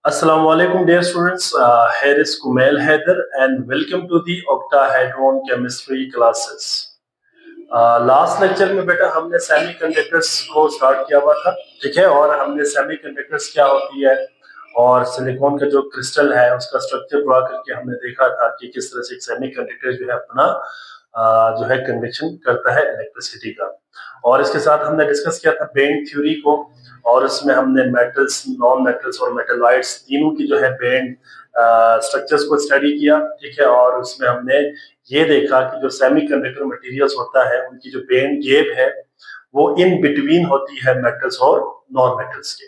Assalamu alaikum dear students, here is Kumail Haider and welcome to the octahedron chemistry classes. Last lecture में बेटा हमने semiconductors को start किया हुआ था, ठीक है। और हमने सेमीकंडक्टर्स क्या होती है और सिलिकॉन का जो क्रिस्टल है उसका स्ट्रक्चर ड्रा करके हमने देखा था कि किस तरह से एक सेमीकंडक्टर जो है अपना जो है कंडक्शन करता है इलेक्ट्रिसिटी का। और इसके साथ हमने डिस्कस किया था बैंड थ्योरी को, और इसमें हमने मेटल्स, नॉन मेटल्स और मेटलॉइड्स तीनों की जो है बैंड स्ट्रक्चर्स को स्टडी किया, ठीक है। और उसमें हमने ये देखा कि जो सेमीकंडक्टर मटेरियल्स होता है उनकी जो बैंड गैप है वो इन बिटवीन होती है मेटल्स और नॉन मेटल्स के।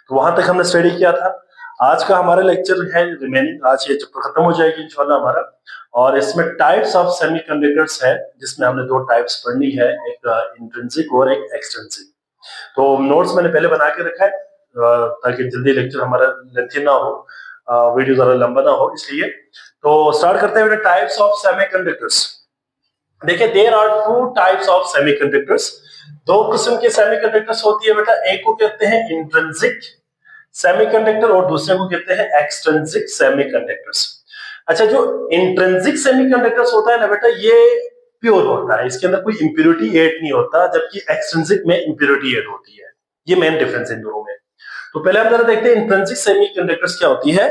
तो वहां तक हमने स्टडी किया था। आज का हमारा लेक्चर है रिमेनिंग, आज ये चैप्टर खत्म हो जाएगी इंशाल्लाह हमारा। और इसमें टाइप्स ऑफ सेमीकंडक्टर्स है जिसमें हमने दो टाइप्स पढ़नी है, एक इंट्रिंसिक और एक एक्सट्रिंसिक। तो नोट्स मैंने पहले बना के रखा है ताकि जल्दी लेक्चर हमारा लेंथी ना हो, वीडियो ज्यादा लंबा ना हो, इसलिए। तो स्टार्ट करते हैं टाइप्स ऑफ सेमीकंडक्टर्स। देखिए there are two types of semiconductors. दो किस्म के सेमीकंडक्टर्स होती है बेटा, एक को कहते हैं इंट्रिंसिक सेमीकंडक्टर और दूसरे को कहते हैं एक्सट्रिंसिक सेमीकंडक्टर्स। अच्छा, जो इंट्रिंसिक सेमीकंडक्टर्स होता है ना बेटा, ये प्योर होता है, इसके अंदर कोई इंप्योरिटी ऐड नहीं होता, जबकि एक्सट्रिंसिक में इंप्योरिटी ऐड होती है। ये मेन डिफरेंस इन दोनों में। तो पहले हम जरा देखते हैं इंट्रिंसिक सेमीकंडक्टर्स क्या होती है।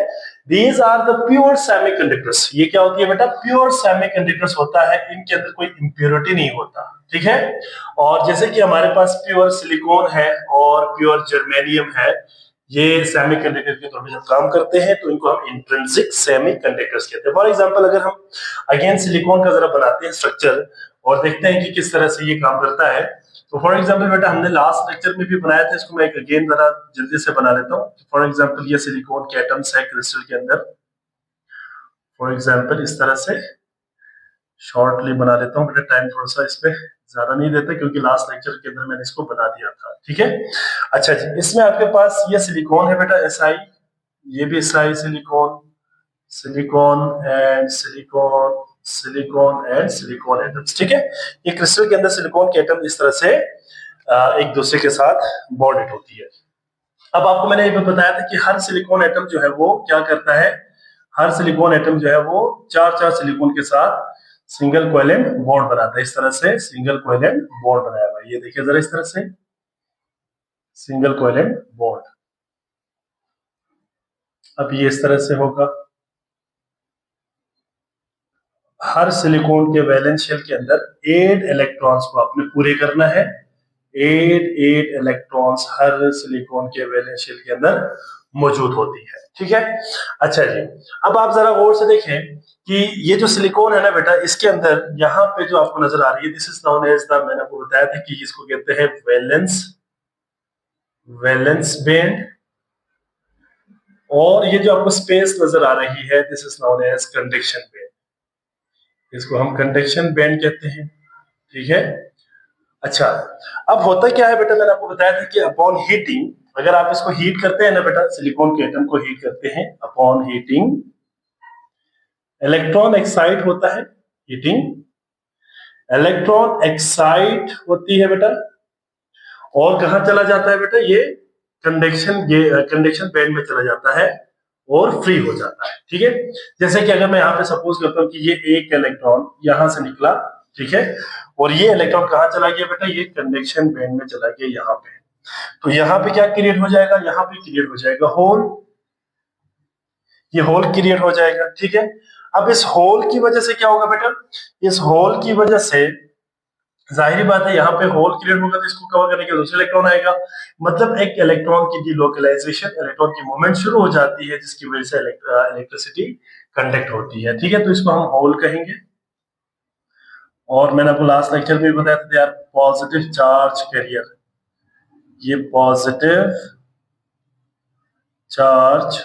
These are the pure semiconductors। ये क्या होती है बेटा, प्योर सेमीकंडक्टर्स होता है, इनके अंदर कोई इंप्योरिटी नहीं होता, ठीक है। और जैसे कि हमारे पास प्योर सिलिकॉन है और प्योर जर्मेनियम है, ये सेमीकंडक्टर के तौर पे जब काम करते हैं तो इनको हम इंट्रिंसिक सेमीकंडक्टर्स कहते हैं। फॉर एग्जांपल अगर हम अगेन सिलिकॉन का जरा बनाते हैं स्ट्रक्चर और देखते हैं कि किस तरह से ये काम करता है। तो फॉर एग्जांपल बेटा हमने लास्ट लेक्चर में भी बनाया था, इसको मैं अगेन जरा जल्दी से बना लेता हूँ। फॉर एग्जांपल ये सिलिकॉन के एटम्स है क्रिस्टल के अंदर। फॉर एग्जांपल इस तरह से शॉर्टली बना लेता हूँ बेटा, टाइम थोड़ा सा इस पे ज्यादा नहीं देता क्योंकि लास्ट लेक्चर के अंदर मैंने इसको बता दिया था, ठीक है। अच्छा जी, इसमें आपके पास ये सिलिकॉन है बेटा, SI, ये भी SI silicon, silicon and silicon, silicon and silicon atoms, ठीक है। ये क्रिस्टल के अंदर सिलिकॉन के एटम इस तरह से एक दूसरे के साथ बॉन्डेड होती है। अब आपको मैंने ये बताया था कि हर सिलिकॉन एटम जो है वो क्या करता है, हर सिलिकॉन एटम जो है वो चार चार सिलिकॉन के साथ सिंगल कोवेलेंट बॉन्ड बनाता है। इस तरह से सिंगल कोवेलेंट बॉन्ड बनाया हुआ है, ये देखिए जरा, इस तरह से सिंगल कोवेलेंट बॉन्ड। अब ये इस तरह से होगा, हर सिलिकॉन के वैलेंस शेल के अंदर 8 इलेक्ट्रॉन्स को आपने पूरे करना है। 8 इलेक्ट्रॉन्स हर सिलिकॉन के वैलेंस शेल के अंदर मौजूद होती है, ठीक है। अच्छा जी, अब आप जरा गौर से देखें कि ये जो सिलिकॉन है ना बेटा, इसके अंदर यहाँ पे जो आपको नजर आ रही है, this is known as the, मैंने आपको बताया था कि इसको कहते हैं वैलेंस बैंड। और ये जो आपको स्पेस नजर आ रही है, this is known as conduction band, इसको हम कंडक्शन बैंड कहते हैं, ठीक है। अच्छा, अब होता क्या है बेटा, मैंने आपको बताया था कि अपॉन हीटिंग, अगर आप इसको हीट करते हैं ना बेटा, सिलिकॉन के एटम को हीट करते हैं, अपॉन हीटिंग इलेक्ट्रॉन एक्साइट होता है, हीटिंग इलेक्ट्रॉन एक्साइट होती है बेटा, और कहां चला जाता है बेटा, ये कंडक्शन बैंड में चला जाता है और फ्री हो जाता है, ठीक है। जैसे कि अगर मैं यहाँ पे सपोज करता हूँ कि ये एक इलेक्ट्रॉन यहां से निकला, ठीक है, और ये इलेक्ट्रॉन कहाँ चला गया बेटा, ये कंडक्शन बैंड में चला गया यहाँ पे। तो यहाँ पे क्या क्रिएट हो जाएगा, यहाँ पे क्रिएट हो जाएगा होल, ये होल क्रिएट हो जाएगा, ठीक है। अब इस होल की वजह से क्या होगा बेटा, इस होल की वजह से जाहिर बात है यहाँ पे होल क्रिएट होगा तो इसको कवर करने के दूसरा इलेक्ट्रॉन आएगा, मतलब एक इलेक्ट्रॉन की डिलोकलाइजेशन, इलेक्ट्रॉन की मूवमेंट शुरू हो जाती है जिसकी वजह से इलेक्ट्रिसिटी कंडक्ट होती है, ठीक है। तो इसको हम होल कहेंगे। और मैंने आपको लास्ट लेक्चर में भी बताया था, they are positive charge carrier, ये पॉजिटिव चार्ज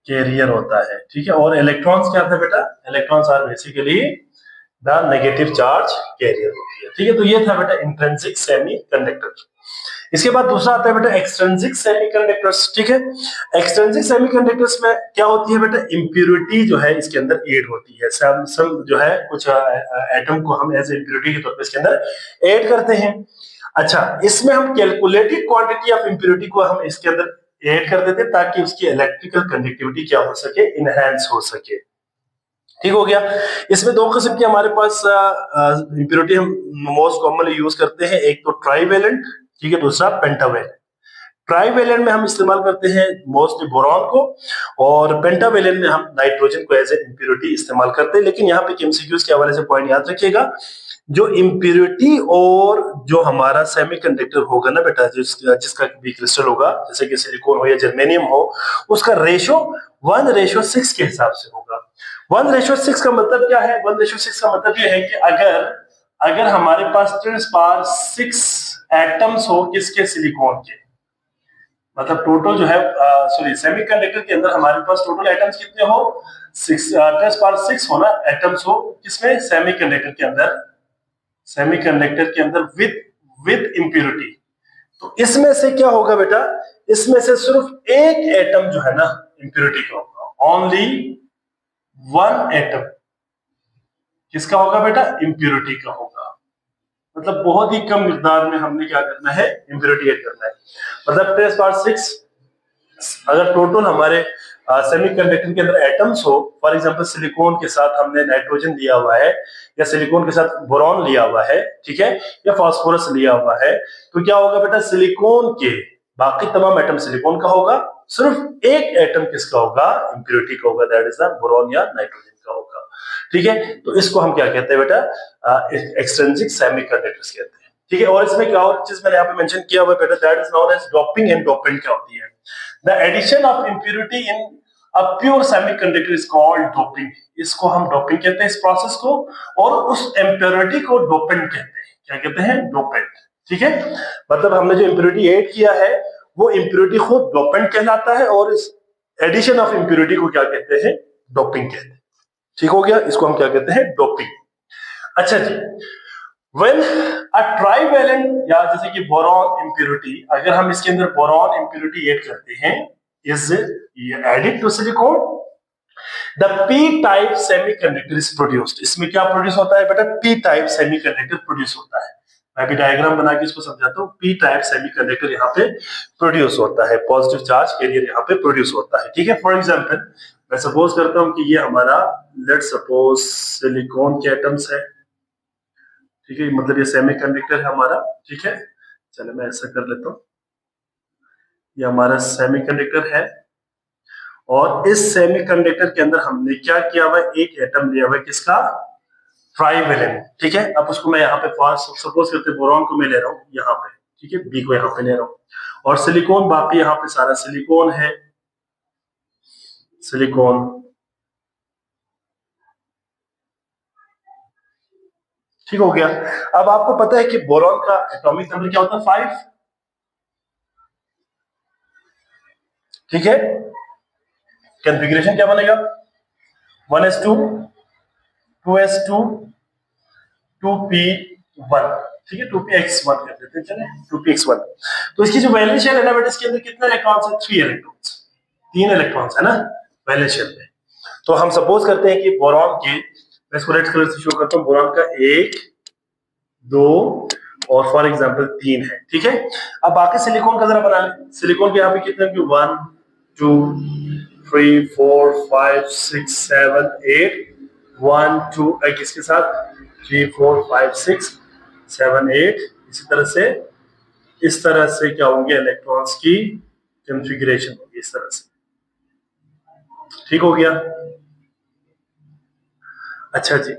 कैरियर होता है, ठीक है। और इलेक्ट्रॉन्स क्या था बेटा, electrons are basically the negative charge carrier होती है, ठीक है। तो ये था बेटा इंट्रिंसिक सेमीकंडक्टर। इसके बाद दूसरा आता है बेटा एक्सट्रिंसिक सेमीकंडक्टर्स, ठीक है। एक्सट्रिंसिक सेमीकंडक्टर्स में क्या होती है बेटा, इंप्योरिटी जो है इसके अंदर ऐड होती है, सम जो है कुछ एटम को हम एज इंप्योरिटी के तौर पे इसके अंदर ऐड करते हैं। अच्छा, इसमें हम कैलकुलेटेड क्वांटिटी ऑफ इंप्योरिटी को हम इसके अंदर ऐड कर देते हैं ताकि उसकी इलेक्ट्रिकल कंडक्टिविटी क्या हो सके, इनहेंस हो सके। ठीक हो गया। इसमें दो किस्म की हमारे पास इंप्योरिटी हम मोस्ट कॉमनली यूज करते हैं, एक तो ट्राईवेलेंट, ठीक है, दूसरा पेंटावेलेंट। ट्राईवेलेंट में हम इस्तेमाल करते हैं मोस्टली बोरॉन को, और पेंटावेलेंट में हम नाइट्रोजन को एज ए इंप्योरिटी इस्तेमाल करते हैं। लेकिन यहाँ पे एमसीक्यूज के हवाले से पॉइंट याद रखिएगा, जो इंप्योरिटी और जो हमारा सेमीकंडक्टर होगा ना बेटा, जिसका भी क्रिस्टल होगा, जैसे कि सिलिकॉन हो या जर्मेनियम हो, उसका रेशो 1:6 के हिसाब से होगा। 1:6 का मतलब क्या है? 1:6 का मतलब यह है कि अगर हमारे पास 10⁻6 एटम्स हो किसके, सिलिकॉन के, मतलब टोटल जो है सॉरी सेमीकंडक्टर के अंदर हमारे पास टोटल एटम्स कितने हो, 10⁻6 हो ना एटम्स हो किसमें, सेमीकंडक्टर के अंदर, सेमीकंडक्टर के अंदर विद इंप्योरिटी। तो इसमें से क्या होगा बेटा, इसमें से सिर्फ एक एटम जो है ना इंप्योरिटी का होगा, ओनली 1 एटम किसका होगा बेटा, इंप्योरिटी का होगा। मतलब बहुत ही कम मिकदार में हमने क्या करना है, इंप्योरिटी ऐड करना है। मतलब 10⁻6 अगर टोटल हमारे सेमीकंडक्टर के अंदर एटम्स हो, फॉर एग्जांपल सिलिकॉन के साथ हमने नाइट्रोजन लिया हुआ है, या सिलिकॉन के साथ बोरॉन लिया हुआ है, ठीक है, या फास्फोरस लिया हुआ है, तो क्या होगा बेटा, सिलिकॉन के बाकी तमाम एटम सिलिकॉन का होगा, सिर्फ एक एटम किसका होगा, इंप्योरिटी का होगा, दैट इज द बोरॉन या नाइट्रोजन का होगा। ठीक है, तो इसको हम क्या कहते हैं बेटा, एक्सट्रिंसिक सेमीकंडक्टर्स कहते हैं। ठीक है, और इसमें क्या और चीज मैंने यहाँ पे मेंशन किया हुआ है बेटा, that is known as doping and dopant क्या होती है। The addition of impurity in a pure semiconductor is called doping. इसको हम डोपिंग कहते हैं इस प्रोसेस को, और उस इंप्योरिटी को डोपेंट कहते हैं। क्या कहते हैं, डोपेंट। ठीक है, मतलब हमने जो इंप्योरिटी ऐड किया है वो इंप्योरिटी खुद डोपेंट कहलाता है, और इस एडिशन ऑफ इंप्योरिटी को क्या कहते हैं, डोपिंग कहते हैं। ठीक हो गया, इसको हम क्या कहते हैं, डोपिंग। अच्छा जी, when a trivalent या जैसे कि बोरॉन इंप्योरिटी, अगर हम इसके अंदर बोरॉन इंप्योरिटी ऐड करते हैं, is added to silicon, the p type semiconductor is produced। इसमें क्या प्रोड्यूस होता है बेटा, p type semiconductor प्रोड्यूस होता है। मैं भी डायग्राम बना के इसको समझाता हूँ। p type semiconductor यहाँ पे प्रोड्यूस होता है, पॉजिटिव चार्ज कैरियर यहाँ पे प्रोड्यूस होता है। ठीक है, फॉर एग्जांपल मैं सपोज करता हूँ कि ये हमारा, लेट सपोज सिलिकॉन के एटम्स है, ठीक है, मतलब ये सेमीकंडक्टर है हमारा। ठीक है, चलो मैं ऐसा कर लेता हूँ, ये हमारा सेमीकंडक्टर है, और इस सेमीकंडक्टर के अंदर हमने क्या किया हुआ है, एक एटम लिया हुआ है किसका, ट्राईवेलेंट। ठीक है, अब उसको मैं यहाँ पे सपोज करते बोरॉन को मैं ले रहा हूँ यहाँ पे, ठीक है, बी को यहाँ पे ले रहा हूँ, और सिलिकॉन बाकी यहाँ पे सारा सिलिकॉन है, सिलिकॉन। ठीक हो गया। अब आपको पता है कि बोरॉन का एटॉमिक नंबर क्या होता है, 5। ठीक है, कॉन्फ़िगरेशन क्या बनेगा, 1s2 2s2 2p1। ठीक है, 2px1 कर देते हैं, चले 2px1। तो इसकी जो वैलेंस शेल है ना बेटा, इसके अंदर कितने इलेक्ट्रॉन्स है, 3 इलेक्ट्रॉन्स, 3 इलेक्ट्रॉन्स है ना वैलेंस शेल में। तो हम सपोज करते हैं कि बोरॉन के, मैं इसको रेड कलर से शो करता हूँ, बोरॉन का 1 2 और फॉर एग्जांपल 3 है। ठीक है, अब बाकी सिलिकॉन का जरा बना ले। सिलिकॉन के यहाँ पे कितने, 1 2 3 4 5 6 7 8 1 2, किसके साथ 3 4 5 6 7 8, इसी इस तरह से क्या होंगे, इलेक्ट्रॉन्स की कॉन्फ़िगरेशन होगी इस तरह से। ठीक हो गया। अच्छा जी,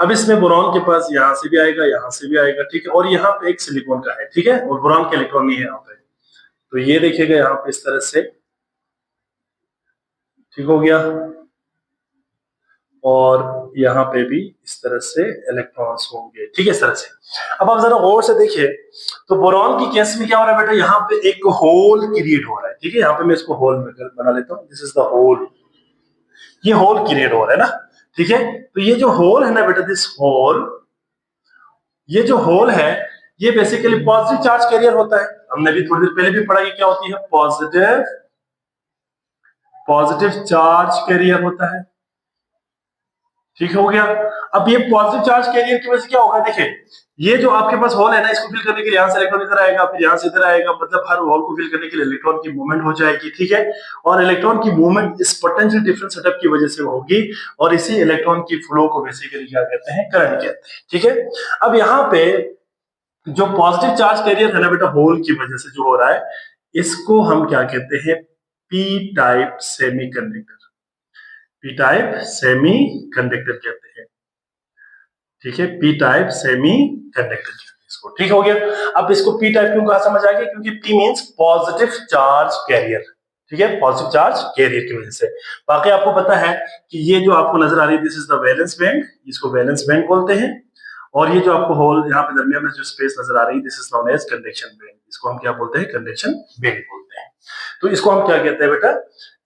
अब इसमें बोरॉन के पास यहां से भी आएगा, यहां से भी आएगा। ठीक है, और यहाँ पे एक सिलिकॉन का है, ठीक है, और बोरॉन के इलेक्ट्रॉन नहीं है यहाँ पे, तो ये देखिएगा यहाँ पे इस तरह से। ठीक हो गया, और यहाँ पे भी इस तरह से इलेक्ट्रॉन्स होंगे। ठीक है, इस तरह से। अब आप जरा गौर से देखिए, तो बोरॉन की केस में क्या हो रहा है बेटा, यहाँ पे एक होल क्रिएट हो रहा है। ठीक है, यहाँ पे मैं इसको होल में बना लेता हूँ, दिस इज द होल, ये होल क्रिएट हो रहा है ना। ठीक है, तो ये जो होल है ना बेटा, दिस होल, ये जो होल है ये बेसिकली पॉजिटिव चार्ज कैरियर होता है। हमने भी थोड़ी देर पहले भी पढ़ा कि क्या होती है, पॉजिटिव चार्ज कैरियर होता है। ठीक हो गया। अब ये पॉजिटिव चार्ज कैरियर की वजह से क्या होगा, देखिए ये जो आपके पास होल है ना, इसको फिल करने के लिए यहाँ से इलेक्ट्रॉन इधर आएगा, फिर यहाँ से इधर आएगा, मतलब हर होल को फिल करने के लिए इलेक्ट्रॉन की मूवमेंट हो जाएगी, ठीक है। और इलेक्ट्रॉन की मूवमेंट इस पोटेंशियल डिफरेंस सेटअप की वजह से होगी, और इसी इलेक्ट्रॉन की फ्लो को बेसिकली क्या कहते हैं, करंट कहते हैं, ठीक है। अब यहाँ पे जो पॉजिटिव चार्ज कैरियर है ना बेटा, होल की वजह से जो हो रहा है, इसको हम क्या कहते हैं, P type semiconductor, P type semiconductor कहते हैं, ठीक है। पी टाइप सेमीकंडक्टर इसको, ठीक हो गया। अब इसको पी टाइप क्यों कहा, समझ आ गया, क्योंकि P means positive charge career, ठीक है, पॉजिटिव चार्ज कैरियर की वजह से। बाकी आपको पता है कि ये जो आपको नजर आ रही है, this is the valence band, इसको वैलेंस बैंड बोलते हैं। और ये जो आपको होल यहाँ पे दरमियान में जो स्पेस नजर आ रही है, this is known as conduction band, इसको हम क्या बोलते हैं, कंडक्शन बैंड बोलते हैं। तो इसको हम क्या कहते हैं बेटा,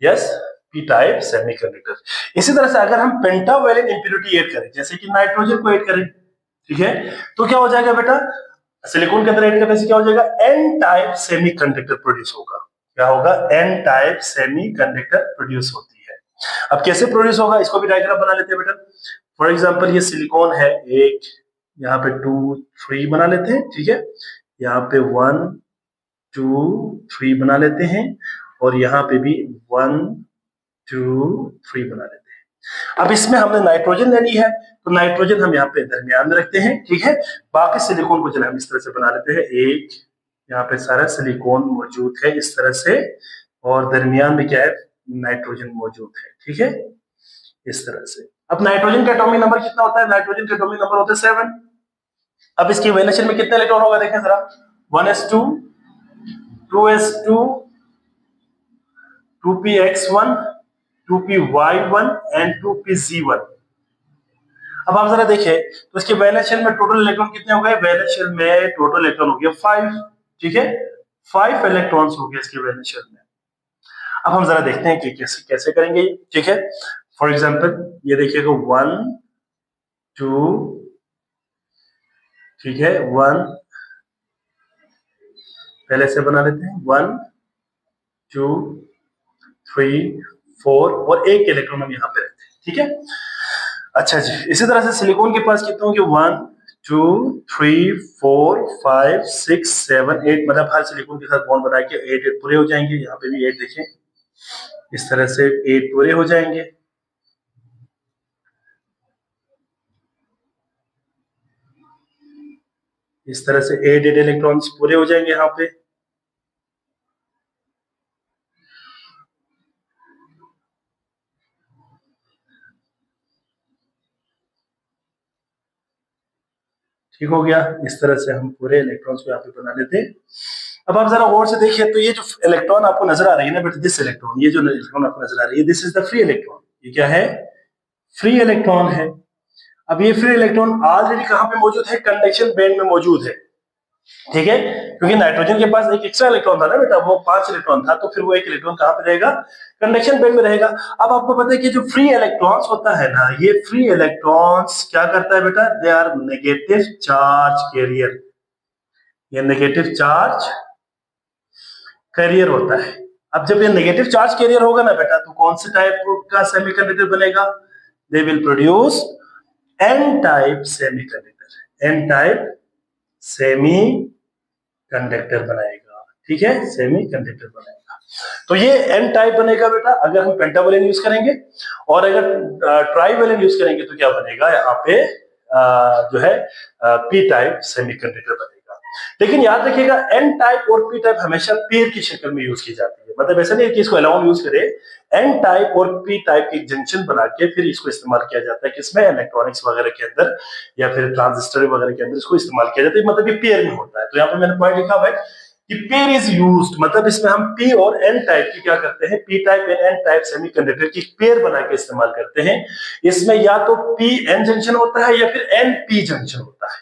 यस, पी टाइप सेमीकंडक्टर। इसी तरह से अगर हम पेंटावैलेंट इंप्योरिटी ऐड करें, जैसे कि नाइट्रोजन को ऐड करें, ठीक है, तो क्या हो जाएगा बेटा, सिलिकॉन के अंदर ऐड करने से क्या हो जाएगा, एन टाइप सेमीकंडक्टर प्रोड्यूस होगा। क्या होगा, एन टाइप सेमीकंडक्टर प्रोड्यूस होती है। अब कैसे प्रोड्यूस होगा, इसको भी डायग्राम बना लेते हैं बेटा। फॉर एग्जांपल ये सिलिकॉन है, एक यहाँ पे 2 3 बना लेते हैं, ठीक है, यहाँ पे 1 2 3 बना लेते हैं, और यहाँ पे भी 1 2 3 बना लेते हैं। अब इसमें हमने नाइट्रोजन लेनी है, तो नाइट्रोजन हम यहाँ पे दरमियान में रखते हैं, ठीक है। बाकी सिलिकॉन को चले हम इस तरह से बना लेते हैं, एक यहाँ पे सारा सिलिकॉन मौजूद है इस तरह से, और दरमियान में क्या है, नाइट्रोजन मौजूद है, ठीक है, इस तरह से। अब नाइट्रोजन का एटॉमिक नंबर कितना होता है, नाइट्रोजन का एटॉमिक नंबर होता है 7। अब इसकी वैलेंस में कितने इलेक्ट्रॉन होगा, देखें जरा, 1s2 2s2 2px1 2py1 and 2pz1। अब आप जरा देखें तो इसके वैलेंस शेल में टोटल इलेक्ट्रॉन कितने हो गए, वैलेंस शेल में टोटल इलेक्ट्रॉन हो गया 5, ठीक है, 5 इलेक्ट्रॉन्स हो गए इसके वैलेंस शेल में। अब हम जरा देखते हैं कि कैसे कैसे करेंगे, ठीक है। फॉर एग्जांपल ये देखिएगा 1 2, ठीक है, 1 पहले से बना लेते हैं, 1 2 3 4, और एक इलेक्ट्रॉन हम यहाँ पे रखते हैं, ठीक है। अच्छा जी, इसी तरह से सिलिकॉन के पास कितने होंगे, 1 2 3 4 5 6 7 8, मतलब हर सिलिकॉन के साथ बॉन्ड बना के 8 पूरे हो जाएंगे। यहाँ पे भी 8 देखें, इस तरह से 8 पूरे हो जाएंगे। इस तरह से 8 इलेक्ट्रॉन्स पूरे हो जाएंगे यहाँ पे। ठीक हो गया, इस तरह से हम पूरे इलेक्ट्रॉन्स को यहाँ पे बना लेते हैं। अब आप जरा गौर से देखिए, तो ये जो इलेक्ट्रॉन आपको नजर आ रही है ना बेटा, दिस इलेक्ट्रॉन, ये जो इलेक्ट्रॉन आपको नजर आ रही है, this is the free electron. ये क्या है, फ्री इलेक्ट्रॉन है। अब ये फ्री इलेक्ट्रॉन ऑलरेडी कहां पे मौजूद है, कंडक्शन बैंड में मौजूद है, ठीक है, क्योंकि नाइट्रोजन के पास एक एक्स्ट्रा इलेक्ट्रॉन था ना बेटा, वो 5 इलेक्ट्रॉन था, तो फिर वो एक इलेक्ट्रॉन कहां पे रहेगा, कंडक्शन बैंड में रहेगा। अब आपको पता है कि जो फ्री इलेक्ट्रॉन्स होता है ना, ये फ्री इलेक्ट्रॉन्स क्या करता है बेटा, they are negative charge carrier, ये नेगेटिव चार्ज कैरियर होता है। अब जब ये नेगेटिव चार्ज कैरियर होगा ना बेटा, तो कौन से टाइप का सेमीकंडक्टर बनेगा, they will produce N type semiconductor, N type semiconductor बनाएगा, ठीक है, सेमी कंडक्टर बनेगा। तो ये एन टाइप बनेगा बेटा अगर हम पेंटावैलेंट यूज करेंगे, और अगर ट्राइवैलेंट यूज करेंगे तो क्या बनेगा, यहाँ पे जो है पी टाइप सेमीकंडक्टर बनेगा। लेकिन याद रखिएगा, एन टाइप और पी टाइप हमेशा पेयर की शक्ल में यूज की जाती है, मतलब ऐसा नहीं है कि इसको अलोन यूज करे, एन टाइप और पी टाइप की जंक्शन बना के फिर इसको इस्तेमाल किया जाता है, किसमें, इलेक्ट्रॉनिक्स वगैरह के अंदर या फिर ट्रांजिस्टर वगैरह के अंदर इसको इस्तेमाल किया जाता है, मतलब ये पेयर में होता है। तो यहाँ पे मैंने पॉइंट लिखा हुआ है कि पेयर इज यूज्ड, मतलब इसमें हम पी और एन टाइप की क्या करते हैं, P type and N type semiconductor की पेयर बना के इस्तेमाल करते हैं। इसमें या तो पी एन जंक्शन होता है या फिर एन पी जंक्शन होता है।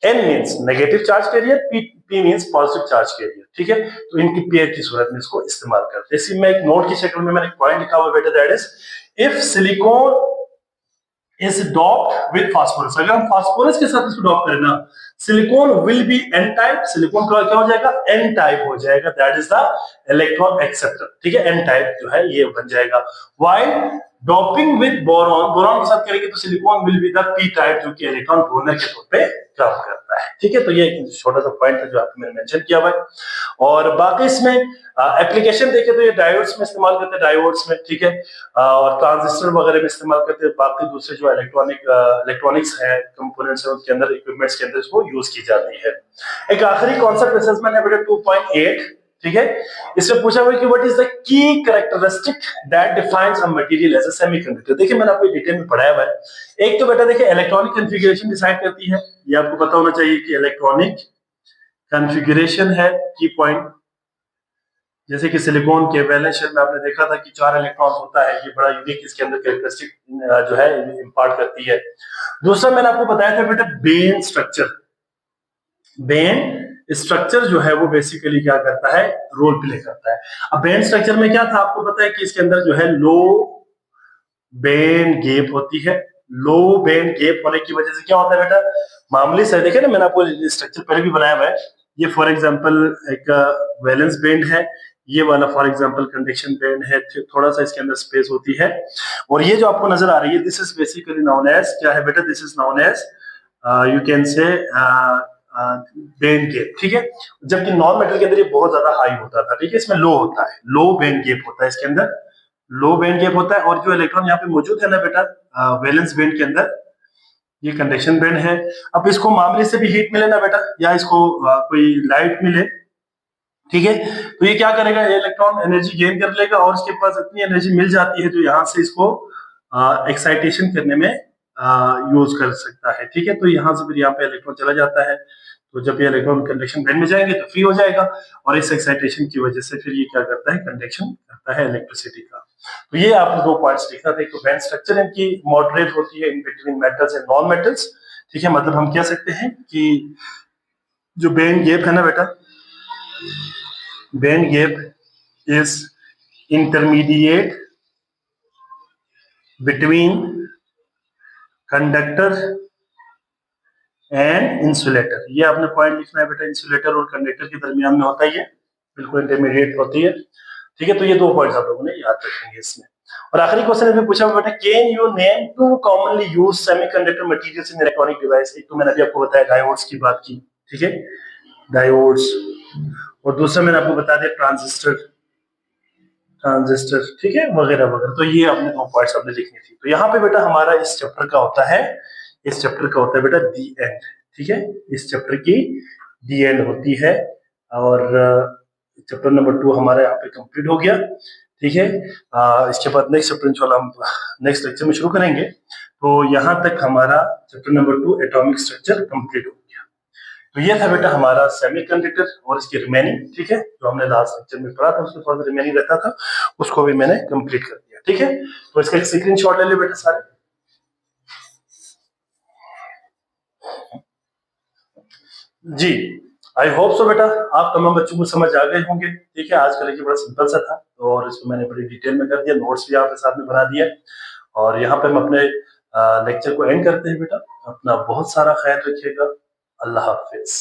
N means negative charge career, P means positive charge career, ठीक है। तो इनकी पेयर की सूरत में इसको इस्तेमाल करते हैं। इसी में एक नोट की शक्ल में मैंने एक पॉइंट लिखा हुआ बेटा, that is if silicon is doped with phosphorus. अगर हम फास्फोरस के साथ इसको डॉप करें ना, silicon will be N type, silicon का क्या हो जाएगा, एन टाइप हो जाएगा, that is the electron acceptor, ठीक है, एन टाइप जो है ये बन जाएगा। While doping with boron, boron के साथ करेंगे तो silicon will be the P type, जो कि इलेक्ट्रॉन डोनर के तौर पे काम करता है, ठीक है। तो ये एक छोटा सा पॉइंट है जो आपको मैंने मेंशन किया हुआ है। और बाकी इसमें एप्लीकेशन देखें तो ये डायोड्स में इस्तेमाल करते हैं, डायोड्स में, ठीक है, और ट्रांजिस्टर वगैरह में इस्तेमाल करते हैं। बाकी दूसरे जो इलेक्ट्रॉनिक्स है, कंपोनेंट्स है, उसके अंदर, इक्विपमेंट्स के अंदर इसको यूज की जाती है। एक आखिरी कॉन्सेप्ट असेसमेंट है बेटा 2.8, ठीक है। इसमें पूछा हुआ है कि what is the key characteristic that defines a material as a semiconductor. देखिए मैंने आपको डिटेल में पढ़ाया हुआ है। एक तो बेटा देखिए इलेक्ट्रॉनिक कॉन्फ़िगरेशन डिसाइड करती है, ये आपको पता होना चाहिए कि इलेक्ट्रॉनिक कॉन्फ़िगरेशन है की पॉइंट। जैसे कि सिलिकॉन के वैलेंस शेल में आपने देखा था कि 4 इलेक्ट्रॉन होता है, ये बड़ा यूनिक इसके अंदर कैरेक्टरिस्टिक जो है इंपार्ट करती है। दूसरा मैंने आपको बताया था बेटा बेन स्ट्रक्चर। बेन स्ट्रक्चर जो है वो बेसिकली क्या करता है, रोल प्ले करता है। अब बेन स्ट्रक्चर में क्या था आपको पता है कि इसके अंदर जो है लो बेन गैप होती है। लो बेन गैप होने की वजह से क्या होता है बेटा, मामूली से देखे ना, मैंने आपको स्ट्रक्चर पहले भी बनाया हुआ है। ये फॉर एग्जांपल एक वैलेंस बैंड है, ये वाला फॉर एग्जांपल कंडक्शन बैंड है, थोड़ा सा इसके अंदर स्पेस होती है। और ये जो आपको नजर आ रही है, this is basically known as क्या है बेटा, this is known as you can say band gap, ठीक है। जबकि नॉन मेटल के अंदर ये बहुत ज्यादा हाई होता था, ठीक है, इसमें लो होता है, लो बैंड गैप होता है इसके अंदर, लो बैंड गैप होता है। और जो इलेक्ट्रॉन यहाँ पे मौजूद है ना बेटा वैलेंस बैंड के अंदर, ये कंडक्शन बैंड है। अब इसको मामले से भी हीट मिले ना बेटा, या इसको कोई लाइट मिले, ठीक है, तो ये क्या करेगा, ये इलेक्ट्रॉन एनर्जी गेन कर लेगा और इसके पास इतनी एनर्जी मिल जाती है जो यहाँ से इसको एक्साइटेशन करने में यूज कर सकता है, ठीक है। तो यहाँ से फिर यहाँ पे इलेक्ट्रॉन चला जाता है, तो जब ये इलेक्ट्रॉन कंडक्शन बैंड में जाएंगे तो फ्री हो जाएगा, और इस एक्साइटेशन की वजह से फिर ये क्या करता है, कंडक्शन करता है इलेक्ट्रिसिटी का। तो ये आपने 2 पॉइंट्स लिखना था। एक तो बैंड स्ट्रक्चर इनकी मॉडरेट होती है in between metals and non metals, ठीक है, मतलब हम कह सकते हैं कि जो बैंड गैप है ना बेटा, band gap is intermediate between conductor and insulator. ये आपने पॉइंट लिखना है बेटा, इंसुलेटर और कंडक्टर के दरमियान में होता है, ये बिल्कुल इंटरमीडिएट होती है, ठीक है। तो ये 2 पॉइंट्स आप लोगों ने याद रखेंगे इसमें। और आखिरी क्वेश्चन इसमें पूछा हुआ बेटा, can you name 2 commonly used semiconductor materials in electronic device. एक तो मैंने अभी आपको बताया डायोड्स की बात की, ठीक है, डायोड्स, और दूसरा मैंने आपको बता दिया ट्रांजिस्टर, ट्रांजिस्टर, ठीक है, वगैरह वगैरह। तो ये आपने 2 पॉइंट्स आपने लिखनी थी। तो यहाँ पे बेटा हमारा इस चैप्टर का होता है, इस चैप्टर का होता है बेटा दी एंड, ठीक है, इस चैप्टर की दी एंड होती है। और चैप्टर नंबर 2 हमारा यहाँ पे कंप्लीट हो गया, ठीक है। इसके बाद नेक्स्ट चैप्टर इंशाल्लाह हम नेक्स्ट लेक्चर में शुरू करेंगे। तो यहाँ तक हमारा chapter number 2 atomic structure complete हो गया। तो ये था बेटा हमारा सेमीकंडक्टर और इसकी रिमेनिंग, ठीक है, जो हमने लास्ट लेक्चर में पढ़ा था उसमें थोड़ा सा रिमेनिंग रहता था, उसको भी मैंने कंप्लीट कर दिया, ठीक है। तो इसका एक स्क्रीनशॉट ले ले बेटा सारे। जी, आई होप सो बेटा आप तमाम बच्चों को समझ आ गए होंगे, ठीक है। आज का लेक्चर बड़ा सिंपल सा था, और इसको मैंने बड़ी डिटेल में कर दिया, नोट्स भी आपके साथ में बना दिया। और यहाँ पे हम अपने लेक्चर को एंड करते हैं बेटा। अपना बहुत सारा ख्याल रखिएगा। अल्लाह हाफिज।